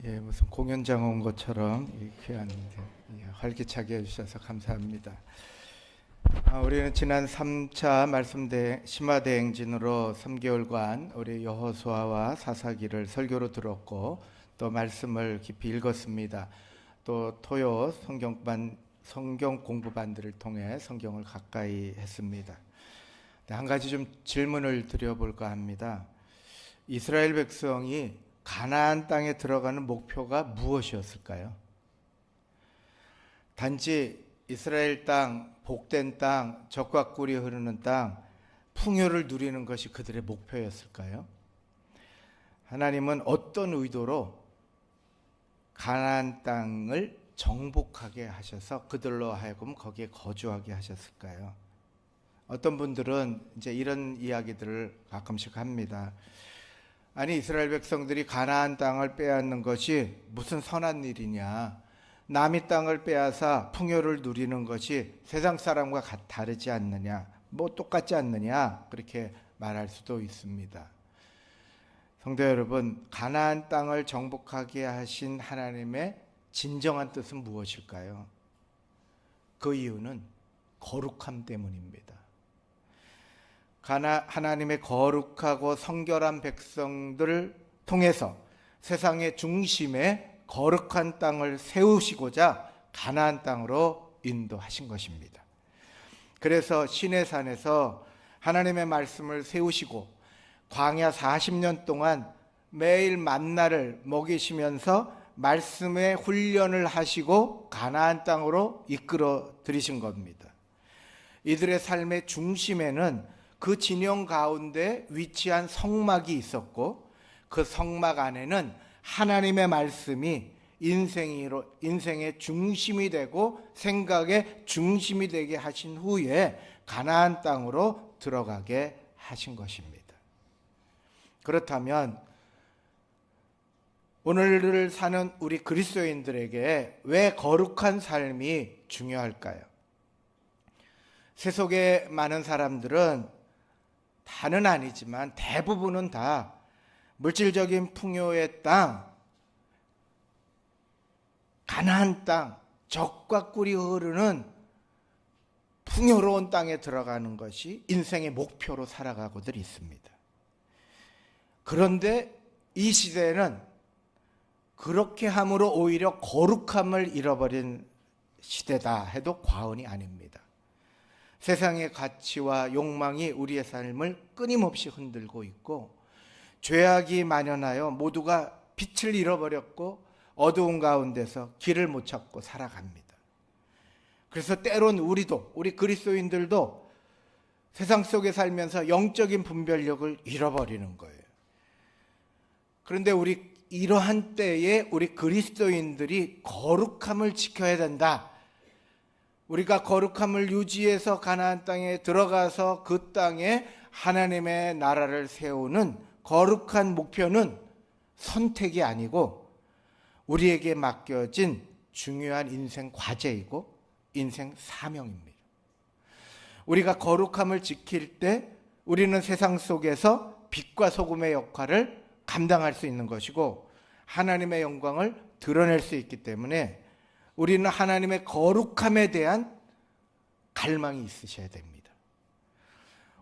무슨 공연장 온 것처럼 귀한 활기차게 해주셔서 감사합니다. 우리는 지난 3차 심화대행진으로 3개월간 우리 여호수아와 사사기를 설교로 들었고 또 말씀을 깊이 읽었습니다. 또 토요 성경 공부반들을 통해 성경을 가까이 했습니다. 한 가지 좀 질문을 드려볼까 합니다. 이스라엘 백성이 가나안 땅에 들어가는 목표가 무엇이었을까요? 단지 이스라엘 땅, 복된 땅, 젖과 꿀이 흐르는 땅, 풍요를 누리는 것이 그들의 목표였을까요? 하나님은 어떤 의도로 가나안 땅을 정복하게 하셔서 그들로 하여금 거기에 거주하게 하셨을까요? 어떤 분들은 이제 이런 이야기들을 가끔씩 합니다. 아니, 이스라엘 백성들이 가나안 땅을 빼앗는 것이 무슨 선한 일이냐? 남의 땅을 빼앗아 풍요를 누리는 것이 세상 사람과 다르지 않느냐? 뭐 똑같지 않느냐? 그렇게 말할 수도 있습니다. 성도 여러분, 가나안 땅을 정복하게 하신 하나님의 진정한 뜻은 무엇일까요? 그 이유는 거룩함 때문입니다. 하나님의 거룩하고 성결한 백성들을 통해서 세상의 중심에 거룩한 땅을 세우시고자 가나안 땅으로 인도하신 것입니다. 그래서 시내산에서 하나님의 말씀을 세우시고 광야 40년 동안 매일 만나를 먹이시면서 말씀의 훈련을 하시고 가나안 땅으로 이끌어 들이신 겁니다. 이들의 삶의 중심에는 그 진영 가운데 위치한 성막이 있었고 그 성막 안에는 하나님의 말씀이 인생의 중심이 되고 생각의 중심이 되게 하신 후에 가나안 땅으로 들어가게 하신 것입니다. 그렇다면 오늘을 사는 우리 그리스도인들에게 왜 거룩한 삶이 중요할까요? 세속의 많은 사람들은 다는 아니지만 대부분은 다 물질적인 풍요의 땅, 가나안 땅, 젖과 꿀이 흐르는 풍요로운 땅에 들어가는 것이 인생의 목표로 살아가고들 있습니다. 그런데 이 시대는 그렇게 함으로 오히려 거룩함을 잃어버린 시대다 해도 과언이 아닙니다. 세상의 가치와 욕망이 우리의 삶을 끊임없이 흔들고 있고 죄악이 만연하여 모두가 빛을 잃어버렸고 어두운 가운데서 길을 못 찾고 살아갑니다. 그래서 때론 우리 그리스도인들도 세상 속에 살면서 영적인 분별력을 잃어버리는 거예요. 그런데 이러한 때에 우리 그리스도인들이 거룩함을 지켜야 된다. 우리가 거룩함을 유지해서 가나안 땅에 들어가서 그 땅에 하나님의 나라를 세우는 거룩한 목표는 선택이 아니고 우리에게 맡겨진 중요한 인생 과제이고 인생 사명입니다. 우리가 거룩함을 지킬 때 우리는 세상 속에서 빛과 소금의 역할을 감당할 수 있는 것이고 하나님의 영광을 드러낼 수 있기 때문에 우리는 하나님의 거룩함에 대한 갈망이 있으셔야 됩니다.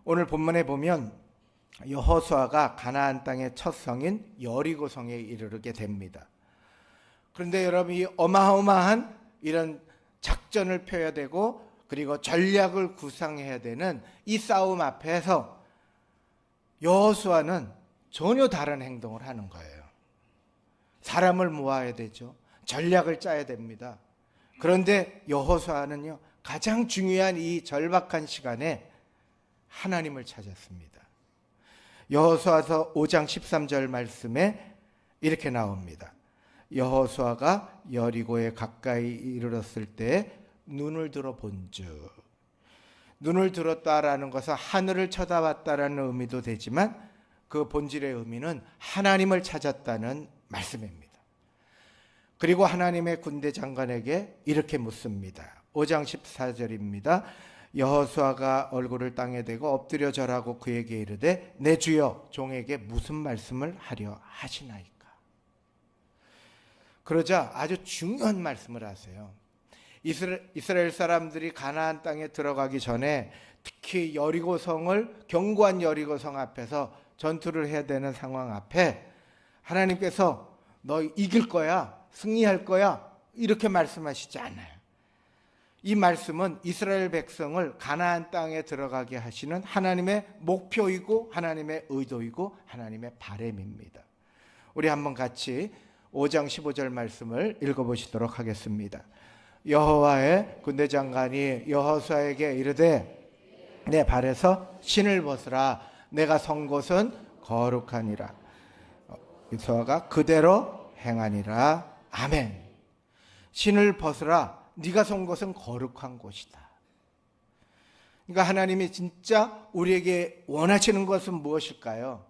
오늘 본문에 보면 여호수아가 가나안 땅의 첫 성인 여리고성에 이르게 됩니다. 그런데 여러분, 이 어마어마한 이런 작전을 펴야 되고 그리고 전략을 구상해야 되는 이 싸움 앞에서 여호수아는 전혀 다른 행동을 하는 거예요. 사람을 모아야 되죠. 전략을 짜야 됩니다. 그런데 여호수아는요, 가장 중요한 이 절박한 시간에 하나님을 찾았습니다. 여호수아서 5장 13절 말씀에 이렇게 나옵니다. 여호수아가 여리고에 가까이 이르렀을 때 눈을 들어 본즉, 눈을 들었다라는 것은 하늘을 쳐다봤다라는 의미도 되지만 그 본질의 의미는 하나님을 찾았다는 말씀입니다. 그리고 하나님의 군대 장관에게 이렇게 묻습니다. 5장 14절입니다. 여호수아가 얼굴을 땅에 대고 엎드려 절하고 그에게 이르되 내 주여 종에게 무슨 말씀을 하려 하시나이까. 그러자 아주 중요한 말씀을 하세요. 이스라엘 사람들이 가나안 땅에 들어가기 전에 특히 여리고성을, 견고한 여리고성 앞에서 전투를 해야 되는 상황 앞에 하나님께서 너 이길 거야, 승리할 거야, 이렇게 말씀하시지 않아요. 이 말씀은 이스라엘 백성을 가나안 땅에 들어가게 하시는 하나님의 목표이고 하나님의 의도이고 하나님의 바람입니다. 우리 한번 같이 5장 15절 말씀을 읽어보시도록 하겠습니다. 여호와의 군대 장관이 여호수아에게 이르되 내 발에서 신을 벗으라. 내가 선 곳은 거룩하니라. 여호수아가 그대로 행하니라. 아멘. 신을 벗으라. 네가 선 곳은 거룩한 곳이다. 그러니까 하나님이 진짜 우리에게 원하시는 것은 무엇일까요?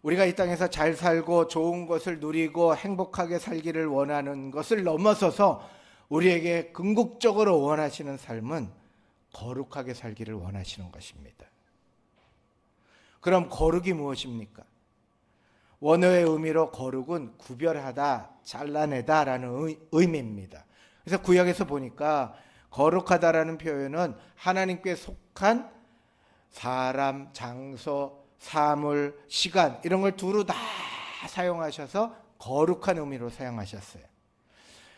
우리가 이 땅에서 잘 살고 좋은 것을 누리고 행복하게 살기를 원하는 것을 넘어서서 우리에게 궁극적으로 원하시는 삶은 거룩하게 살기를 원하시는 것입니다. 그럼 거룩이 무엇입니까? 원어의 의미로 거룩은 구별하다, 잘라내다 라는 의미입니다. 그래서 구약에서 보니까 거룩하다라는 표현은 하나님께 속한 사람, 장소, 사물, 시간 이런 걸 두루 다 사용하셔서 거룩한 의미로 사용하셨어요.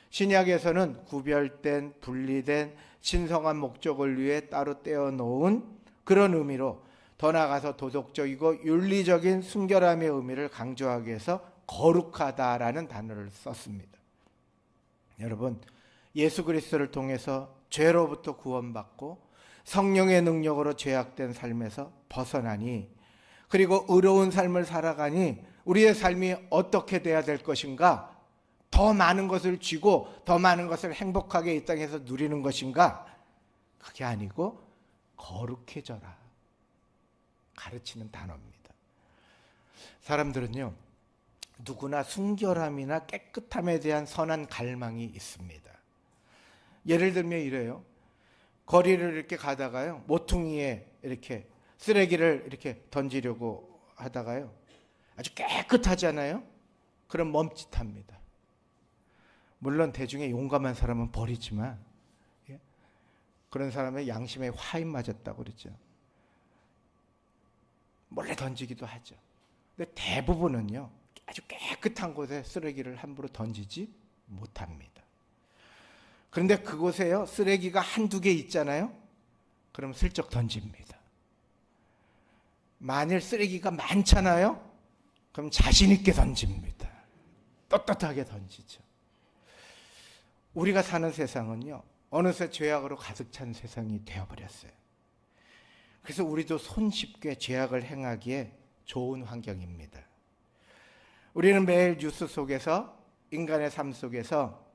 신약에서는 구별된, 분리된, 신성한 목적을 위해 따로 떼어놓은 그런 의미로 더 나아가서 도덕적이고 윤리적인 순결함의 의미를 강조하기 위해서 거룩하다라는 단어를 썼습니다. 여러분, 예수 그리스도를 통해서 죄로부터 구원받고 성령의 능력으로 죄악된 삶에서 벗어나니, 그리고 의로운 삶을 살아가니 우리의 삶이 어떻게 돼야 될 것인가? 더 많은 것을 쥐고 더 많은 것을 행복하게 이 땅에서 누리는 것인가? 그게 아니고 거룩해져라 가르치는 단어입니다. 사람들은요, 누구나 순결함이나 깨끗함에 대한 선한 갈망이 있습니다. 예를 들면 이래요. 거리를 이렇게 가다가요, 모퉁이에 이렇게 쓰레기를 이렇게 던지려고 하다가요, 아주 깨끗하잖아요. 그럼 멈칫합니다. 물론 대중에 용감한 사람은 버리지만, 그런 사람의 양심에 화인 맞았다고 그러죠. 몰래 던지기도 하죠. 근데 대부분은요, 아주 깨끗한 곳에 쓰레기를 함부로 던지지 못합니다. 그런데 그곳에요, 쓰레기가 한두 개 있잖아요. 그럼 슬쩍 던집니다. 만일 쓰레기가 많잖아요. 그럼 자신 있게 던집니다. 떳떳하게 던지죠. 우리가 사는 세상은요, 어느새 죄악으로 가득 찬 세상이 되어버렸어요. 그래서 우리도 손쉽게 죄악을 행하기에 좋은 환경입니다. 우리는 매일 뉴스 속에서, 인간의 삶 속에서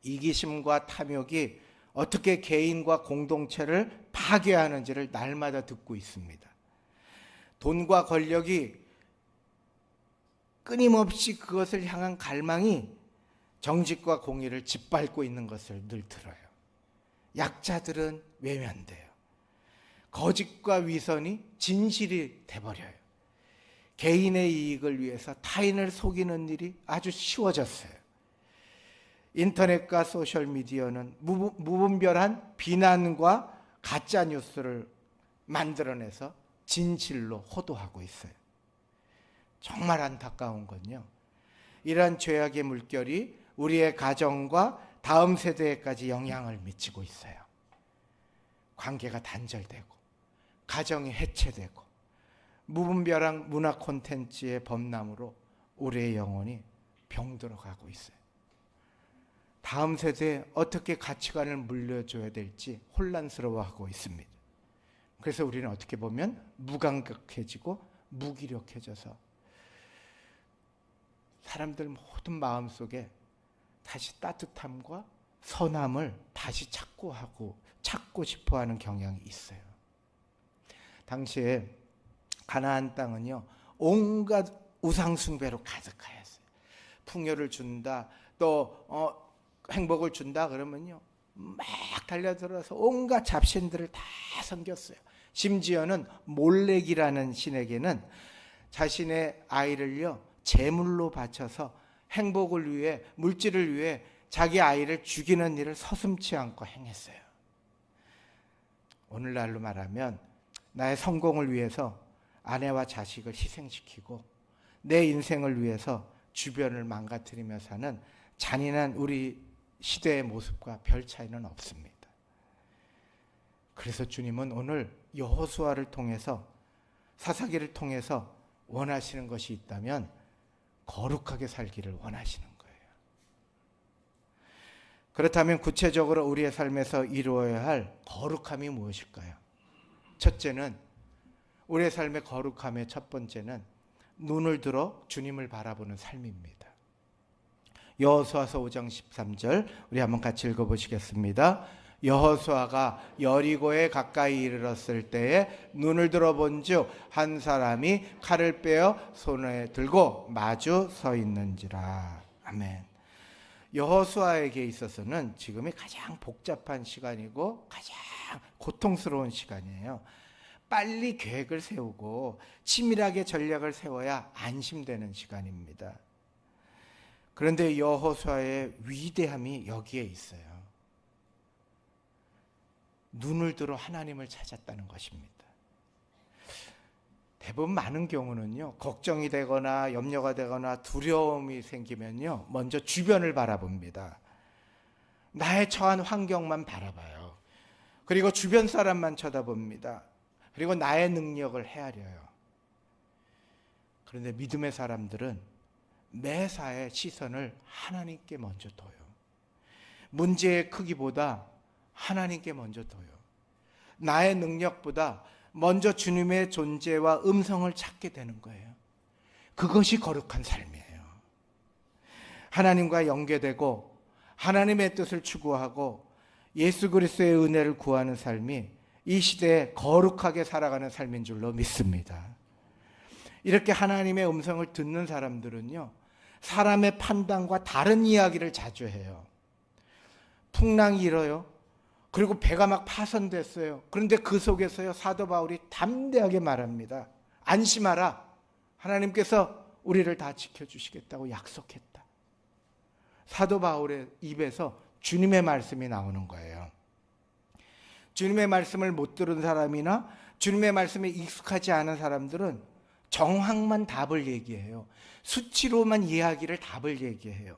이기심과 탐욕이 어떻게 개인과 공동체를 파괴하는지를 날마다 듣고 있습니다. 돈과 권력이 끊임없이 그것을 향한 갈망이 정직과 공의를 짓밟고 있는 것을 늘 들어요. 약자들은 외면돼요. 거짓과 위선이 진실이 돼버려요. 개인의 이익을 위해서 타인을 속이는 일이 아주 쉬워졌어요. 인터넷과 소셜미디어는 무분별한 비난과 가짜 뉴스를 만들어내서 진실로 호도하고 있어요. 정말 안타까운 건요, 이러한 죄악의 물결이 우리의 가정과 다음 세대에까지 영향을 미치고 있어요. 관계가 단절되고 가정이 해체되고 무분별한 문화 콘텐츠의 범람으로 우리의 영혼이 병들어가고 있어요. 다음 세대에 어떻게 가치관을 물려줘야 될지 혼란스러워하고 있습니다. 그래서 우리는 어떻게 보면 무감각해지고 무기력해져서 사람들 모든 마음속에 다시 따뜻함과 선함을 다시 찾고 싶어하는 경향이 있어요. 당시에 가나안 땅은요, 온갖 우상 숭배로 가득하였어요. 풍요를 준다, 또 행복을 준다 그러면요, 막 달려들어서 온갖 잡신들을 다 섬겼어요. 심지어는 몰렉이라는 신에게는 자신의 아이를요, 제물로 바쳐서 행복을 위해, 물질을 위해 자기 아이를 죽이는 일을 서슴지 않고 행했어요. 오늘날로 말하면 나의 성공을 위해서 아내와 자식을 희생시키고 내 인생을 위해서 주변을 망가뜨리며 사는 잔인한 우리 시대의 모습과 별 차이는 없습니다. 그래서 주님은 오늘 여호수아를 통해서, 사사기를 통해서 원하시는 것이 있다면 거룩하게 살기를 원하시는 거예요. 그렇다면 구체적으로 우리의 삶에서 이루어야 할 거룩함이 무엇일까요? 첫째는, 우리의 삶의 거룩함의 첫 번째는 눈을 들어 주님을 바라보는 삶입니다. 여호수아서 5장 13절 우리 한번 같이 읽어보시겠습니다. 여호수아가 여리고에 가까이 이르렀을 때에 눈을 들어 본즉 한 사람이 칼을 빼어 손에 들고 마주 서 있는지라. 아멘. 여호수아에게 있어서는 지금이 가장 복잡한 시간이고 가장 고통스러운 시간이에요. 빨리 계획을 세우고 치밀하게 전략을 세워야 안심되는 시간입니다. 그런데 여호수아의 위대함이 여기에 있어요. 눈을 들어 하나님을 찾았다는 것입니다. 대부분 많은 경우는요, 걱정이 되거나 염려가 되거나 두려움이 생기면요, 먼저 주변을 바라봅니다. 나의 처한 환경만 바라봐요. 그리고 주변 사람만 쳐다봅니다. 그리고 나의 능력을 헤아려요. 그런데 믿음의 사람들은 매사에 시선을 하나님께 먼저 둬요. 문제의 크기보다 하나님께 먼저 둬요. 나의 능력보다 먼저 주님의 존재와 음성을 찾게 되는 거예요. 그것이 거룩한 삶이에요. 하나님과 연계되고 하나님의 뜻을 추구하고 예수 그리스도의 은혜를 구하는 삶이 이 시대에 거룩하게 살아가는 삶인 줄로 믿습니다. 이렇게 하나님의 음성을 듣는 사람들은요, 사람의 판단과 다른 이야기를 자주 해요. 풍랑이 일어요. 그리고 배가 막 파손됐어요. 그런데 그 속에서요, 사도 바울이 담대하게 말합니다. 안심하라. 하나님께서 우리를 다 지켜주시겠다고 약속했다. 사도 바울의 입에서 주님의 말씀이 나오는 거예요. 주님의 말씀을 못 들은 사람이나 주님의 말씀에 익숙하지 않은 사람들은 정황만 답을 얘기해요. 수치로만 이야기를 답을 얘기해요.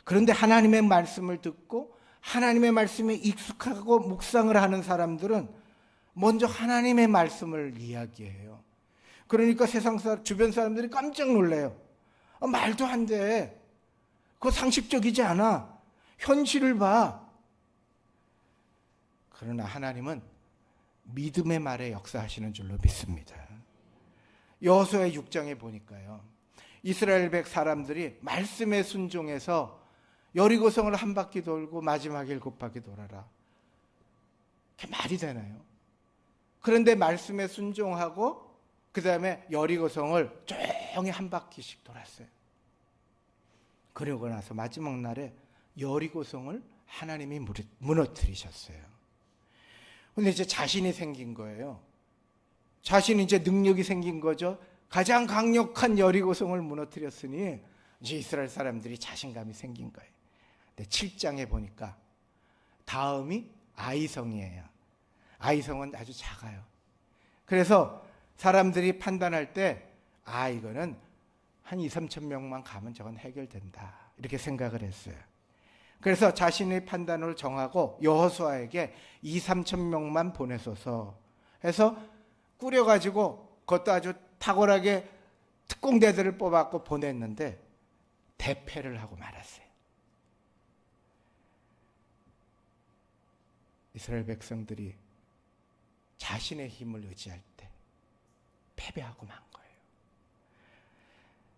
그런데 하나님의 말씀을 듣고 하나님의 말씀에 익숙하고 묵상을 하는 사람들은 먼저 하나님의 말씀을 이야기해요. 그러니까 주변 사람들이 깜짝 놀래요. 말도 안 돼. 그거 상식적이지 않아. 현실을 봐. 그러나 하나님은 믿음의 말에 역사하시는 줄로 믿습니다. 여호수아 6장에 보니까요, 이스라엘 백 사람들이 말씀에 순종해서 여리고성을 한 바퀴 돌고 마지막에 7바퀴 돌아라. 그게 말이 되나요? 그런데 말씀에 순종하고 그 다음에 여리고성을 조용히 한 바퀴씩 돌았어요. 그러고 나서 마지막 날에 여리고성을 하나님이 무너뜨리셨어요. 근데 이제 자신이 생긴 거예요. 자신이 이제 능력이 생긴 거죠. 가장 강력한 여리고성을 무너뜨렸으니 이제 이스라엘 사람들이 자신감이 생긴 거예요. 근데 7장에 보니까 다음이 아이성이에요. 아이성은 아주 작아요. 그래서 사람들이 판단할 때 이거는 한 2-3천 명만 가면 저건 해결된다, 이렇게 생각을 했어요. 그래서 자신의 판단을 정하고 여호수아에게 2-3천 명만 보내소서 해서 꾸려가지고 그것도 아주 탁월하게 특공대들을 뽑았고 보냈는데 대패를 하고 말았어요. 이스라엘 백성들이 자신의 힘을 의지할 때 패배하고 만 거예요.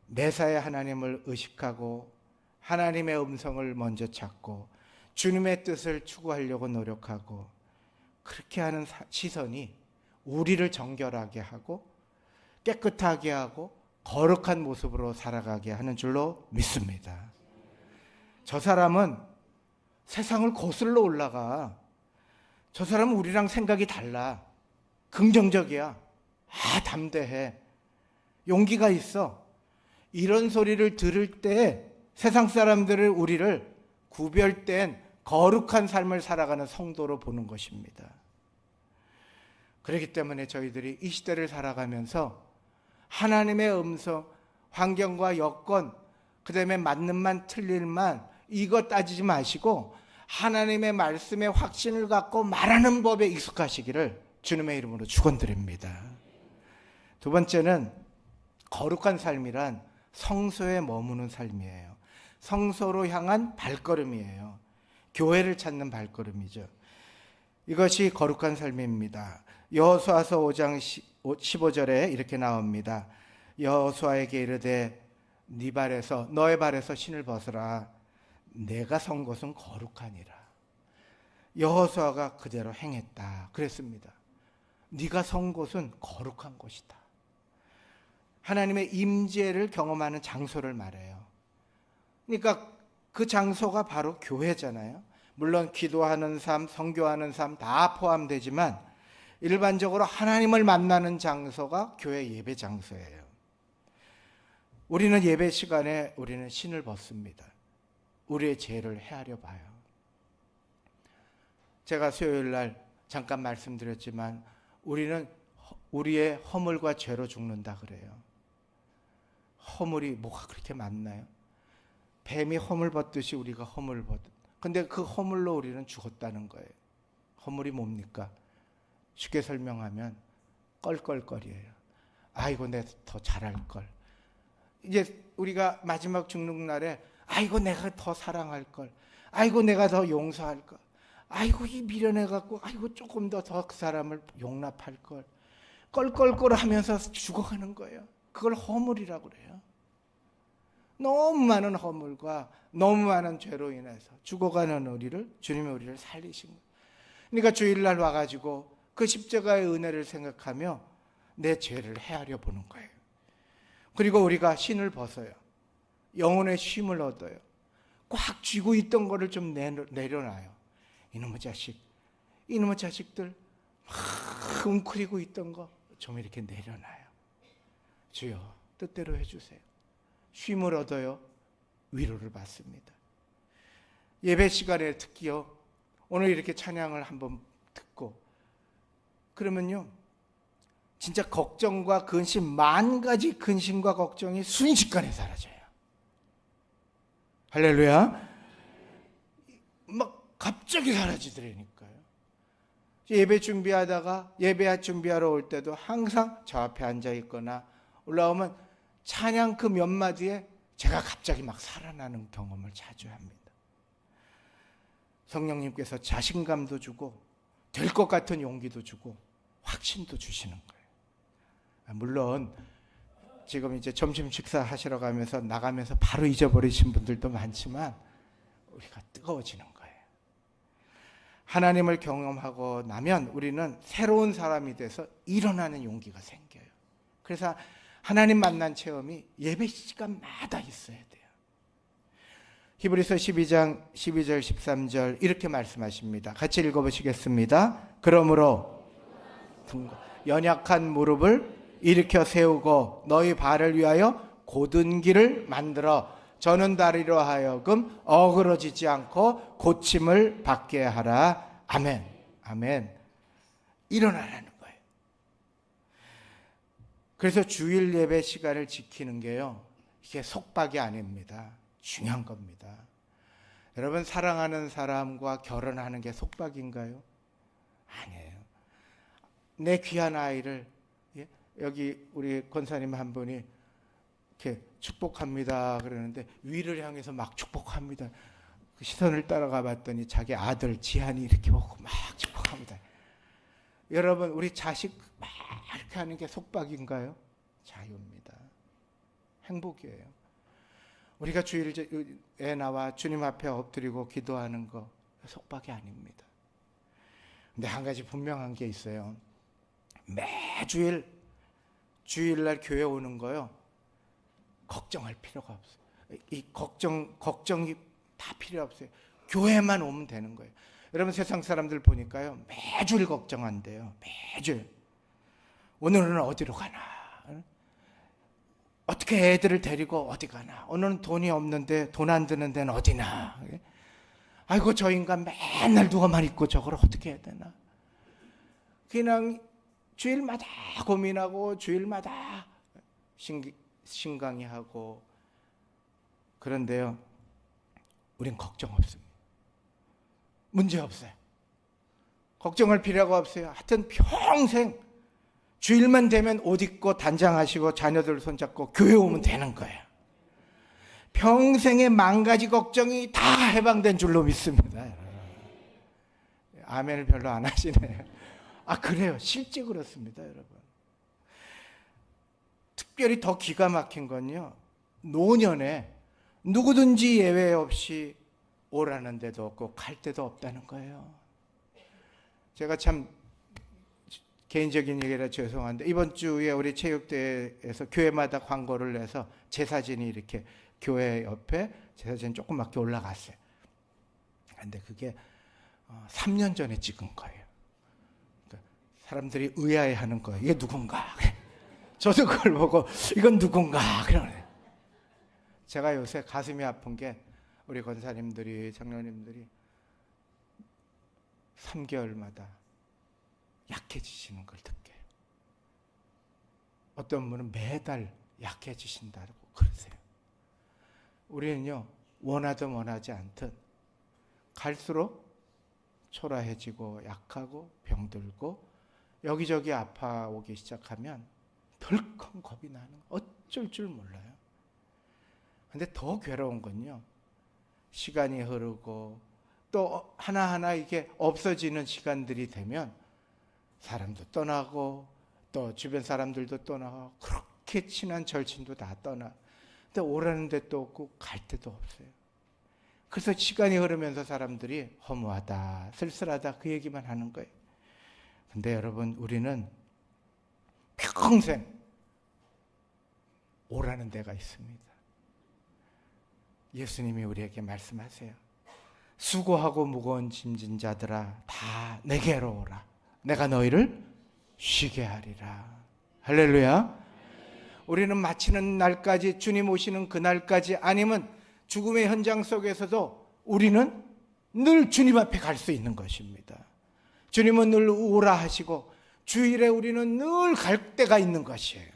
매사에 하나님을 의식하고 하나님의 음성을 먼저 찾고 주님의 뜻을 추구하려고 노력하고 그렇게 하는 시선이 우리를 정결하게 하고 깨끗하게 하고 거룩한 모습으로 살아가게 하는 줄로 믿습니다. 저 사람은 세상을 거슬러 올라가. 저 사람은 우리랑 생각이 달라. 긍정적이야. 담대해. 용기가 있어. 이런 소리를 들을 때 세상 사람들을 우리를 구별된 거룩한 삶을 살아가는 성도로 보는 것입니다. 그렇기 때문에 저희들이 이 시대를 살아가면서 하나님의 음성, 환경과 여건, 그 다음에 맞는 만 틀릴 만 이거 따지지 마시고 하나님의 말씀에 확신을 갖고 말하는 법에 익숙하시기를 주님의 이름으로 축원드립니다. 두 번째는 거룩한 삶이란 성소에 머무는 삶이에요. 성소로 향한 발걸음이에요. 교회를 찾는 발걸음이죠. 이것이 거룩한 삶입니다. 여호수아서 5장 15절에 이렇게 나옵니다. 여호수아에게 이르되 네 발에서 너의 발에서 신을 벗으라. 내가 선 곳은 거룩하니라. 여호수아가 그대로 행했다. 그랬습니다. 네가 선 곳은 거룩한 곳이다. 하나님의 임재를 경험하는 장소를 말해요. 그러니까 그 장소가 바로 교회잖아요. 물론 기도하는 삶, 선교하는 삶 다 포함되지만 일반적으로 하나님을 만나는 장소가 교회 예배 장소예요. 우리는 예배 시간에 우리는 신을 벗습니다. 우리의 죄를 헤아려 봐요. 제가 수요일 날 잠깐 말씀드렸지만 우리는 우리의 허물과 죄로 죽는다 그래요. 허물이 뭐가 그렇게 많나요? 뱀이 허물 벗듯이 우리가 허물을 벗듯. 근데 그 허물로 우리는 죽었다는 거예요. 허물이 뭡니까? 쉽게 설명하면 껄껄거리예요. 아이고 내가 더 잘할 걸. 이제 우리가 마지막 죽는 날에 아이고 내가 더 사랑할 걸. 아이고 내가 더 용서할 걸. 아이고 이 미련해 갖고 아이고 조금 더 그 사람을 용납할 걸. 껄껄껄 하면서 죽어가는 거예요. 그걸 허물이라고 그래요. 너무 많은 허물과 너무 많은 죄로 인해서 죽어가는 우리를 주님이 우리를 살리신 거예요. 그러니까 주일날 와가지고 그 십자가의 은혜를 생각하며 내 죄를 헤아려 보는 거예요. 그리고 우리가 신을 벗어요. 영혼의 쉼을 얻어요. 꽉 쥐고 있던 거를 좀 내려놔요. 이놈의 자식, 이놈의 자식들 막 웅크리고 있던 거 좀 이렇게 내려놔요. 주여 뜻대로 해주세요. 쉼을 얻어요. 위로를 받습니다. 예배 시간에 특히요. 오늘 이렇게 찬양을 한번 듣고 그러면요. 진짜 걱정과 근심, 만 가지 근심과 걱정이 순식간에 사라져요. 할렐루야. 막 갑자기 사라지더라니까요. 예배 준비하다가 예배 준비하러 올 때도 항상 저 앞에 앉아 있거나 올라오면 찬양 그 몇 마디에 제가 갑자기 막 살아나는 경험을 자주 합니다. 성령님께서 자신감도 주고 될 것 같은 용기도 주고 확신도 주시는 거예요. 물론 지금 이제 점심 식사 하시러 가면서 나가면서 바로 잊어버리신 분들도 많지만 우리가 뜨거워지는 거예요. 하나님을 경험하고 나면 우리는 새로운 사람이 돼서 일어나는 용기가 생겨요. 그래서 하나님 만난 체험이 예배 시간마다 있어야 돼요. 히브리서 12장 12절 13절 이렇게 말씀하십니다. 같이 읽어보시겠습니다. 그러므로 연약한 무릎을 일으켜 세우고 너희 발을 위하여 곧은 길을 만들어 저는 다리로 하여금 어그러지지 않고 고침을 받게 하라. 아멘. 아멘. 일어나라는 거예요. 그래서 주일 예배 시간을 지키는 게요. 이게 속박이 아닙니다. 중요한 겁니다. 여러분 사랑하는 사람과 결혼하는 게 속박인가요? 아니에요. 내 귀한 아이를 여기 우리 권사님 한 분이 이렇게 축복합니다 그러는데 위를 향해서 막 축복합니다. 그 시선을 따라가 봤더니 자기 아들 지한이 이렇게 보고 막 축복합니다. 여러분 우리 자식 막 이렇게 하는 게 속박인가요? 자유입니다. 행복이에요. 우리가 주일에 나와 주님 앞에 엎드리고 기도하는 거 속박이 아닙니다. 근데 한 가지 분명한 게 있어요. 매주일 주일날 교회 오는 거요. 걱정할 필요가 없어요. 이 걱정이 다 필요 없어요. 교회만 오면 되는 거예요. 여러분 세상 사람들 보니까요. 매주일 걱정한대요. 매주일. 오늘은 어디로 가나? 어떻게 애들을 데리고 어디 가나. 오늘은 돈이 없는데 돈 안 드는 데는 어디나. 아이고 저 인간 맨날 누워만 있고 저걸 어떻게 해야 되나. 그냥 주일마다 고민하고 주일마다 신강의하고. 그런데요, 우린 걱정 없습니다. 문제 없어요. 걱정할 필요가 없어요. 하여튼 평생 주일만 되면 옷 입고 단장하시고 자녀들 손잡고 교회 오면 되는 거예요. 평생의 만가지 걱정이 다 해방된 줄로 믿습니다. 아멘을 별로 안 하시네요. 그래요. 실제 그렇습니다, 여러분. 특별히 더 기가 막힌 건요, 노년에 누구든지 예외 없이 오라는 데도 없고 갈 데도 없다는 거예요. 제가 참 개인적인 얘기라 죄송한데, 이번 주에 우리 체육대회에서 교회마다 광고를 내서 제 사진이 이렇게 교회 옆에 제 사진이 조그맣게 올라갔어요. 근데 그게 3년 전에 찍은 거예요. 그러니까 사람들이 의아해하는 거예요. 이게 누군가? 저도 그걸 보고 이건 누군가? 그러네. 제가 요새 가슴이 아픈 게 우리 권사님들이, 장로님들이 3개월마다 약해지시는 걸 듣게. 어떤 분은 매달 약해지신다고 그러세요. 우리는요, 원하든 원하지 않든 갈수록 초라해지고 약하고 병들고 여기저기 아파오기 시작하면 덜컹 겁이 나는, 어쩔 줄 몰라요. 근데 더 괴로운 건요, 시간이 흐르고 또 하나하나 이게 없어지는 시간들이 되면 사람도 떠나고 또 주변 사람들도 떠나고 그렇게 친한 절친도 다 떠나. 근데 오라는 데도 없고 갈 데도 없어요. 그래서 시간이 흐르면서 사람들이 허무하다, 쓸쓸하다 그 얘기만 하는 거예요. 근데 여러분, 우리는 평생 오라는 데가 있습니다. 예수님이 우리에게 말씀하세요. 수고하고 무거운 짐진 자들아 다 내게로 오라. 내가 너희를 쉬게 하리라. 할렐루야. 우리는 마치는 날까지, 주님 오시는 그날까지, 아니면 죽음의 현장 속에서도 우리는 늘 주님 앞에 갈 수 있는 것입니다. 주님은 늘 오라 하시고 주일에 우리는 늘 갈 데가 있는 것이에요.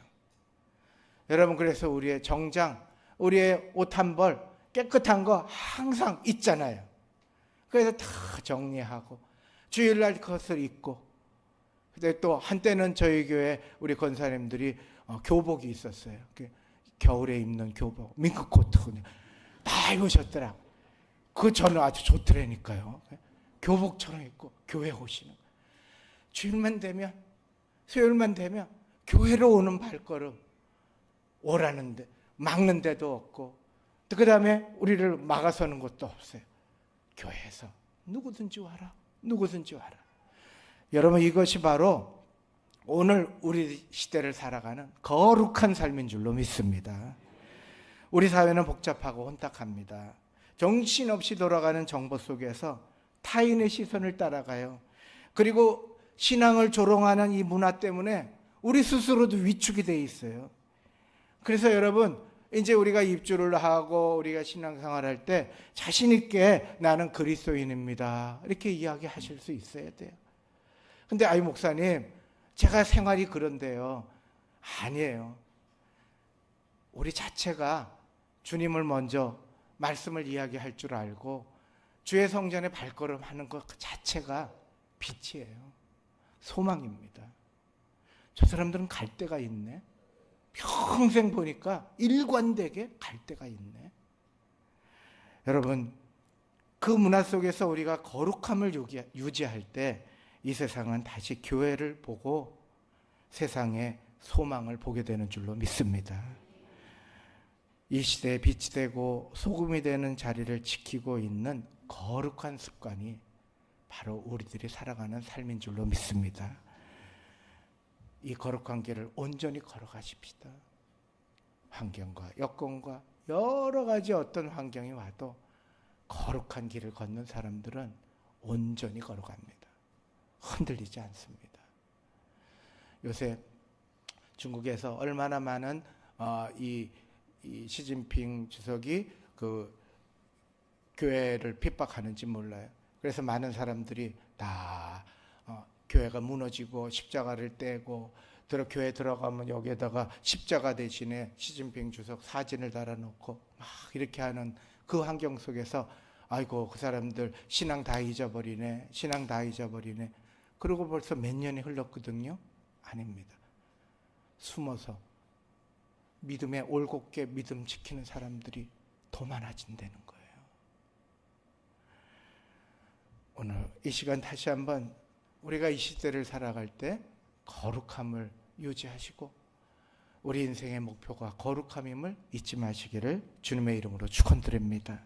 여러분, 그래서 우리의 정장, 우리의 옷 한 벌 깨끗한 거 항상 있잖아요. 그래서 다 정리하고 주일날 그것을 입고. 근데 또 한때는 저희 교회 우리 권사님들이 교복이 있었어요. 겨울에 입는 교복, 밍크코트 다 입으셨더라고요. 그 저는 아주 좋더라니까요. 교복처럼 입고 교회 오시는 거예요. 주일만 되면, 수요일만 되면 교회로 오는 발걸음, 오라는데 막는 데도 없고, 그 다음에 우리를 막아서는 것도 없어요. 교회에서 누구든지 와라, 누구든지 와라. 여러분, 이것이 바로 오늘 우리 시대를 살아가는 거룩한 삶인 줄로 믿습니다. 우리 사회는 복잡하고 혼탁합니다. 정신없이 돌아가는 정보 속에서 타인의 시선을 따라가요. 그리고 신앙을 조롱하는 이 문화 때문에 우리 스스로도 위축이 돼 있어요. 그래서 여러분, 이제 우리가 입주를 하고 우리가 신앙생활할 때 자신 있게 나는 그리스도인입니다, 이렇게 이야기하실 수 있어야 돼요. 근데 아이 목사님, 제가 생활이 그런데요. 아니에요. 우리 자체가 주님을 먼저 말씀을 이야기할 줄 알고 주의 성전에 발걸음하는 것 자체가 빛이에요. 소망입니다. 저 사람들은 갈 데가 있네. 평생 보니까 일관되게 갈 데가 있네. 여러분, 그 문화 속에서 우리가 거룩함을 유지할 때 이 세상은 다시 교회를 보고 세상의 소망을 보게 되는 줄로 믿습니다. 이 시대에 빛이 되고 소금이 되는 자리를 지키고 있는 거룩한 습관이 바로 우리들이 살아가는 삶인 줄로 믿습니다. 이 거룩한 길을 온전히 걸어가십시다. 환경과 여건과 여러 가지 어떤 환경이 와도 거룩한 길을 걷는 사람들은 온전히 걸어갑니다. 흔들리지 않습니다. 요새 중국에서 얼마나 많은 이 시진핑 주석이 그 교회를 핍박하는지 몰라요. 그래서 많은 사람들이 다 교회가 무너지고 십자가를 떼고 교회 들어가면 여기에다가 십자가 대신에 시진핑 주석 사진을 달아놓고 막 이렇게 하는 그 환경 속에서 아이고 그 사람들 신앙 다 잊어버리네, 신앙 다 잊어버리네. 그리고 벌써 몇 년이 흘렀거든요. 아닙니다. 숨어서 믿음에 올곧게 믿음 지키는 사람들이 더 많아진다는 거예요. 오늘 이 시간 다시 한번 우리가 이 시대를 살아갈 때 거룩함을 유지하시고 우리 인생의 목표가 거룩함임을 잊지 마시기를 주님의 이름으로 축원드립니다.